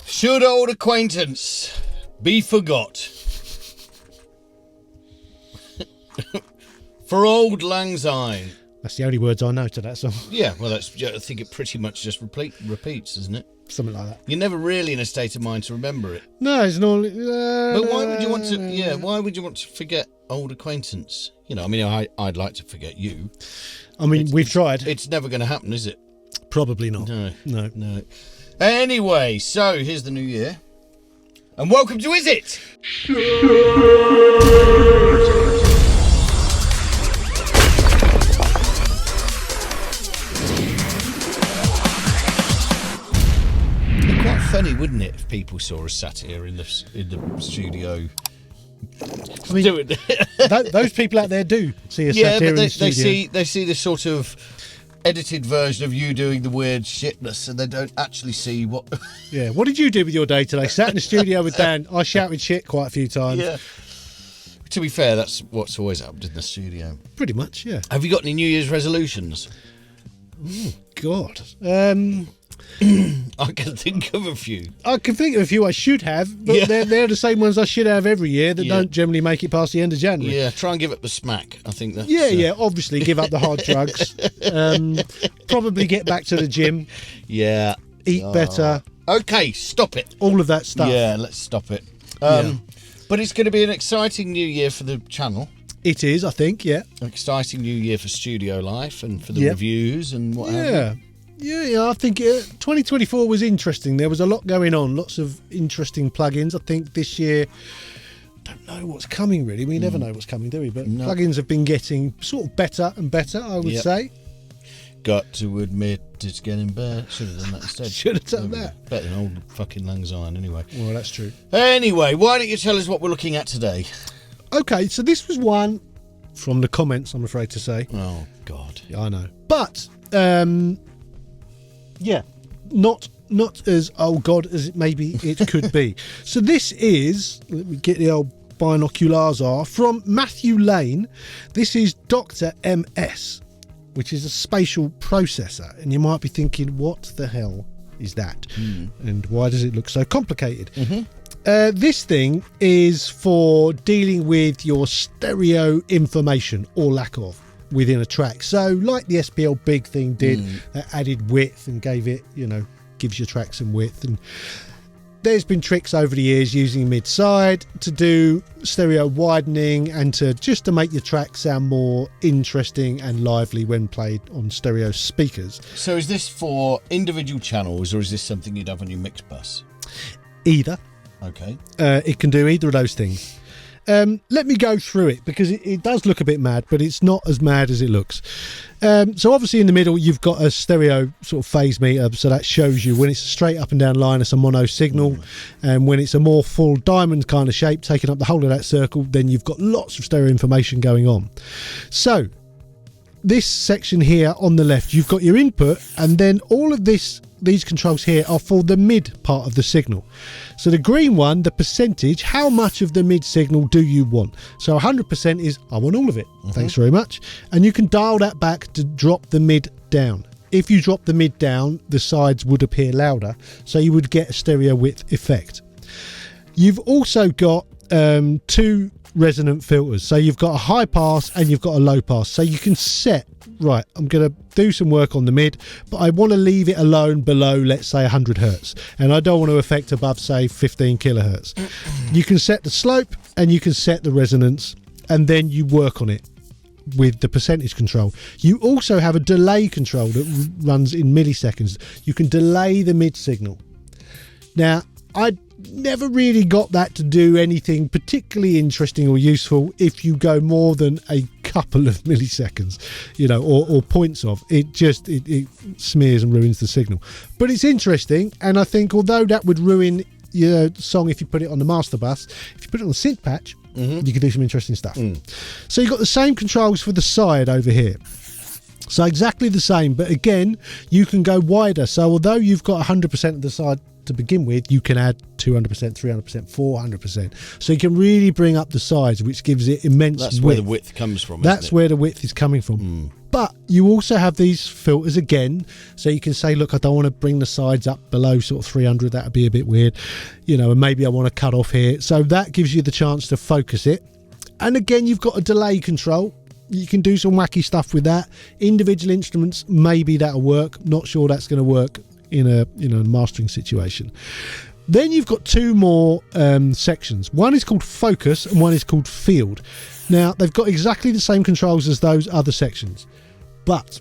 Should old acquaintance be forgot? For old lang syne. That's the only words I know to that song. Yeah, well, I think it pretty much just repeats, isn't it? Something like that. You're never really in a state of mind to remember it. No, it's not. But why would you want to? Yeah, why would you want to forget old acquaintance? You know, I mean, I'd like to forget you. I mean, we've tried. It's never going to happen, is it? Probably not. No. Anyway, so here's the new year, and welcome to Is It? Funny, wouldn't it, if people saw us sat here in the studio? I mean, those people out there do see us sat here in the studio. They see this sort of edited version of you doing the weird shitness, and they don't actually see what. Yeah, what did you do with your day today? Sat in the studio with Dan. I shouted shit quite a few times. Yeah. To be fair, that's what's always happened in the studio. Pretty much, yeah. Have you got any New Year's resolutions? Oh God. I can think of a few. I can think of a few I should have, but they're the same ones I should have every year that don't generally make it past the end of January. Yeah, try and give up the smack. I think that's... Yeah, obviously give up the hard drugs. Probably get back to the gym. Yeah. Eat better. Okay, stop it. All of that stuff. Yeah, let's stop it. But it's going to be an exciting new year for the channel. It is, I think, yeah. An exciting new year for Studio Life and for the reviews and what have you. Yeah, I think 2024 was interesting. There was a lot going on, lots of interesting plugins. I think this year, I don't know what's coming really. We never know what's coming, do we? But plugins have been getting sort of better and better, I would say. Got to admit it's getting better. Should have done that instead. Should have done that. Better than old fucking lang syne anyway. Well, that's true. Anyway, why don't you tell us what we're looking at today? Okay, so this was one from the comments, I'm afraid to say. Oh, God. Yeah, I know. But... yeah, not as oh god as maybe it could be. So this is, let me get the old binoculars off, from Matthew Lane. This is Dr. MS, which is a spatial processor, and you might be thinking, what the hell is that? And why does it look so complicated? This thing is for dealing with your stereo information or lack of within a track. So like the SPL big thing did, that added width and gave it, gives your track some width. And there's been tricks over the years using mid-side to do stereo widening and to make your track sound more interesting and lively when played on stereo speakers. So is this for individual channels, or is this something you'd have on your mix bus? Either. Okay. It can do either of those things. Let me go through it, because it does look a bit mad, but it's not as mad as it looks. So obviously in the middle you've got a stereo sort of phase meter, so that shows you when it's a straight up and down line, it's a mono signal, and when it's a more full diamond kind of shape taking up the whole of that circle, then you've got lots of stereo information going on. So this section here on the left, you've got your input, and then all of these controls here are for the mid part of the signal. So the green one, the percentage, how much of the mid signal do you want? So 100% is, I want all of it. Thanks very much. And you can dial that back to drop the mid down. If you drop the mid down, the sides would appear louder, so you would get a stereo width effect. You've also got two resonant filters. So you've got a high pass and you've got a low pass. So you can set, right, I'm going to do some work on the mid, but I want to leave it alone below, let's say 100 hertz, and I don't want to affect above, say 15 kilohertz. You can set the slope and you can set the resonance, and then you work on it with the percentage control. You also have a delay control that runs in milliseconds. You can delay the mid signal. Now, I never really got that to do anything particularly interesting or useful if you go more than a couple of milliseconds, or points of it. Just it smears and ruins the signal. But it's interesting, and I think although that would ruin your song if you put it on the master bus, if you put it on the synth patch, you can do some interesting stuff. So you've got the same controls for the side over here. So exactly the same, but again, you can go wider. So although you've got 100% of the side to begin with, you can add 200%, 300%, 400%. So you can really bring up the size, which gives it immense width. That's where the width comes from. That's where the width is coming from. But you also have these filters again, so you can say, look, I don't want to bring the sides up below sort of 300. That would be a bit weird, and maybe I want to cut off here. So that gives you the chance to focus it. And again, you've got a delay control. You can do some wacky stuff with that. Individual instruments, maybe that'll work. Not sure that's going to work in a mastering situation. Then you've got two more sections. One is called focus and one is called field. Now, they've got exactly the same controls as those other sections, but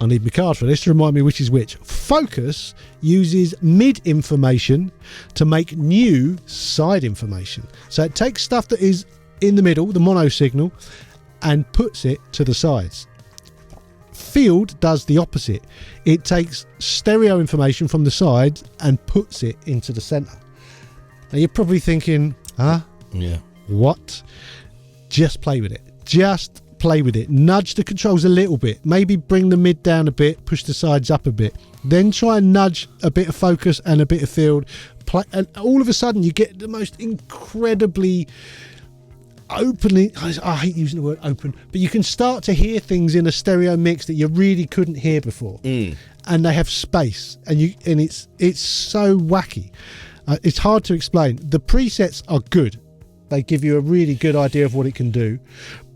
I need my card for this to remind me which is which. Focus uses mid information to make new side information. So it takes stuff that is in the middle, the mono signal, and puts it to the sides. Field does the opposite. It takes stereo information from the sides and puts it into the center. Now you're probably thinking, Yeah. what? Just play with it. Just play with it. Nudge the controls a little bit. Maybe bring the mid down a bit, push the sides up a bit. Then try and nudge a bit of focus and a bit of field. And all of a sudden you get the most incredibly openly, I hate using the word open, but you can start to hear things in a stereo mix that you really couldn't hear before. And they have space, and it's so wacky. It's hard to explain. The presets are good. They give you a really good idea of what it can do.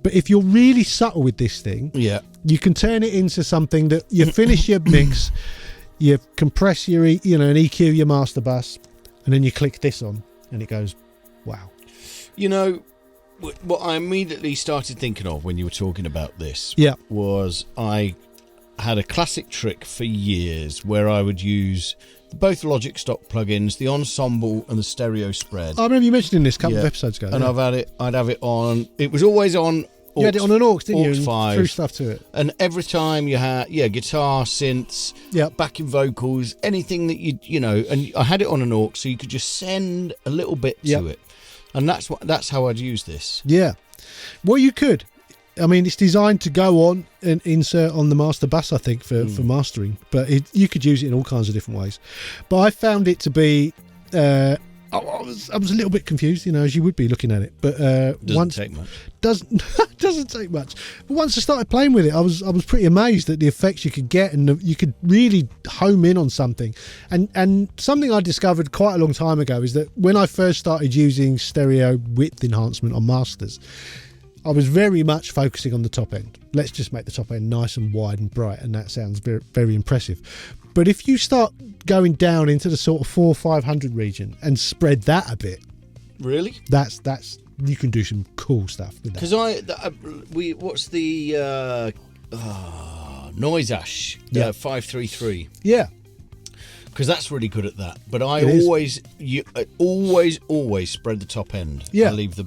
But if you're really subtle with this thing, you can turn it into something that you finish your mix, you compress your and EQ your master bus, and then you click this on and it goes, wow. What I immediately started thinking of when you were talking about this was I had a classic trick for years where I would use both Logic stock plugins, the ensemble and the stereo spread. I remember you mentioning this a couple of episodes ago. And I'd have it on. It was always on. You had it on an aux, didn't you? Aux 5. Threw stuff to it. And every time you had, guitar, synths, backing vocals, anything that and I had it on an aux, so you could just send a little bit to it. And that's how I'd use this. Yeah. Well, you could. I mean, it's designed to go on and insert on the master bus, I think, for mastering. But you could use it in all kinds of different ways. But I found it to be... I was a little bit confused, as you would be looking at it. But doesn't take much. Doesn't take much. But once I started playing with it, I was pretty amazed at the effects you could get, and you could really home in on something. And something I discovered quite a long time ago is that when I first started using stereo width enhancement on masters, I was very much focusing on the top end. Let's just make the top end nice and wide and bright, and that sounds very, very impressive. But if you start going down into the sort of 400-500 region and spread that a bit, really, that's you can do some cool stuff with that. Because what's the noise ash? 533. Yeah. Because that's really good at that. But I always spread the top end. Yeah. I leave the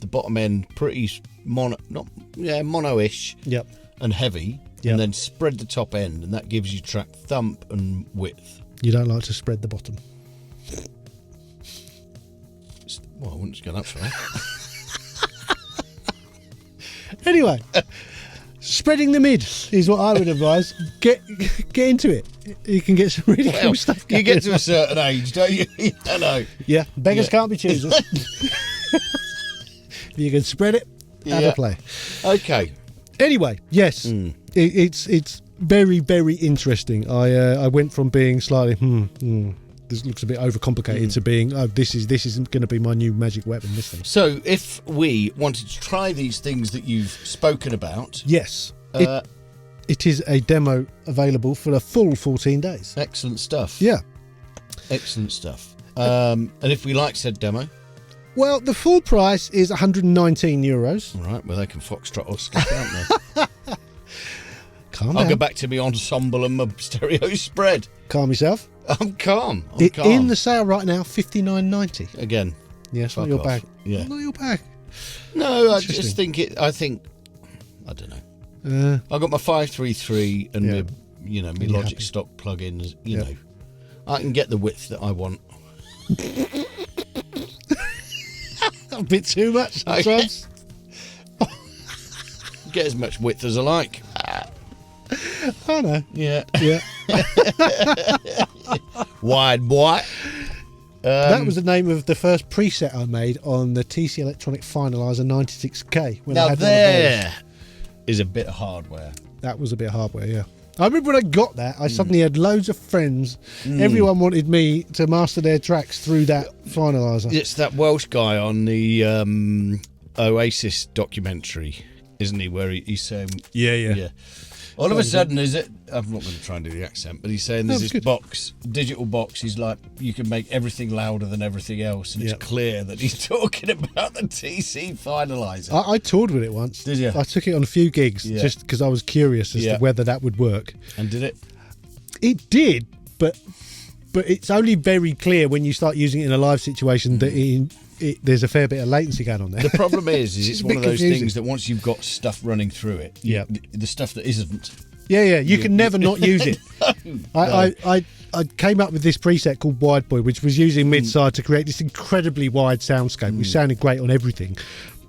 bottom end pretty mono-ish. Yep. And heavy. Yep. And then spread the top end, and that gives you track thump and width. You don't like to spread the bottom. Well, I wouldn't just go that far. Anyway, spreading the mid is what I would advise. Get into it. You can get some really cool stuff going. You get to a certain age, don't you? I know. Yeah, beggars can't be choosers. If you can spread it, have a play. Okay. Anyway, yes, it's very, very interesting. I went from being slightly this looks a bit overcomplicated to being this isn't going to be my new magic weapon, this thing. So if we wanted to try these things that you've spoken about, yes, it is a demo available for a full 14 days. Excellent stuff. Yeah, excellent stuff. And if we like said demo, well, the full price is €119. All right, well, they can foxtrot us, can't they? Calm I'll down. go back to my ensemble and my stereo spread. Calm yourself. I'm calm. In the sale right now, $59.90. Again. Yes, not your bag. Yeah. Not your bag. No, I just think I don't know. I've got my 533 and my Logic happy. stock plugins. You know, I can get the width that I want. A bit too much sometimes. Get as much width as I like. I know. Yeah. Yeah. Wide boy. That was the name of the first preset I made on the TC Electronic Finalizer 96K. When I Now had there. is a bit of hardware. That was a bit of hardware, yeah. I remember when I got that, I suddenly had loads of friends. Everyone wanted me to master their tracks through that finalizer. It's that Welsh guy on the Oasis documentary, isn't he? Where he's saying, Yeah. All of a sudden, I'm not going to try and do the accent, but he's saying there's this box, digital box. He's like, you can make everything louder than everything else, and it's clear that he's talking about the TC finalizer. I toured with it once. Did you? I took it on a few gigs just because I was curious as to whether that would work. And did it? It did, but it's only very clear when you start using it in a live situation that there's a fair bit of latency going on there. The problem is it's one of those confusing. things that once you've got stuff running through it, the stuff that isn't. You can never not use it. I came up with this preset called Wide Boy, which was using mid-side to create this incredibly wide soundscape, which sounded great on everything,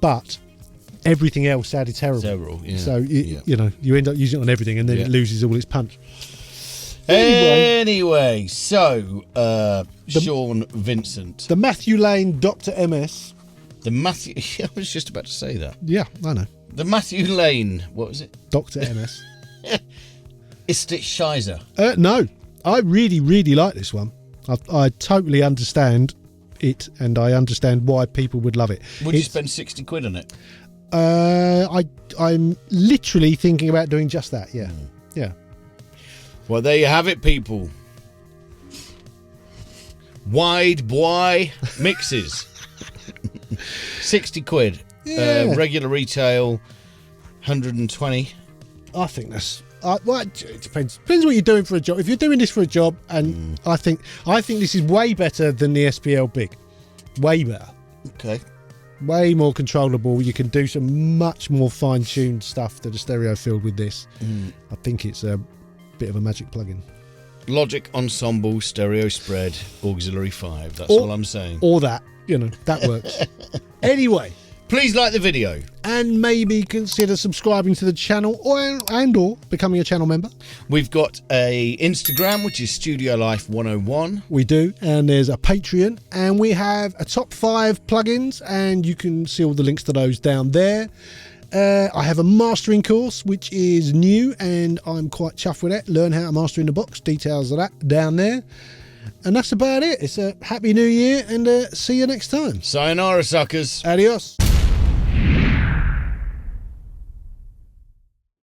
but everything else sounded terrible. So you know, you end up using it on everything, and then it loses all its punch. Anyway, so Sean Vincent, the Matthew Lane Dr. MS. The Matthew. I was just about to say that. Yeah, I know. The Matthew Lane. What was it? Dr. MS. Ist it Shizer? No, I really, really like this one. I totally understand it, and I understand why people would love it. Would you spend 60 quid on it? I'm literally thinking about doing just that. Yeah, yeah. Well, there you have it, people. Wide boy mixes. 60 quid. Yeah. Regular retail, 120. I think that's. Well, it depends. Depends what you're doing for a job. If you're doing this for a job, and I think this is way better than the SPL Big. Way better. Okay. Way more controllable. You can do some much more fine-tuned stuff to the stereo field with this. I think it's a bit of a magic plugin. Logic Ensemble Stereo Spread Auxiliary 5. That's all I'm saying. Or that, that works. Anyway, please like the video and maybe consider subscribing to the channel or becoming a channel member. We've got a Instagram, which is Studio Life 101. We do, and there's a Patreon, and we have a top 5 plugins, and you can see all the links to those down there. I have a mastering course, which is new, and I'm quite chuffed with it. Learn how to master in the box. Details of that down there. And that's about it. It's a happy new year, and see you next time. Sayonara, suckers. Adios.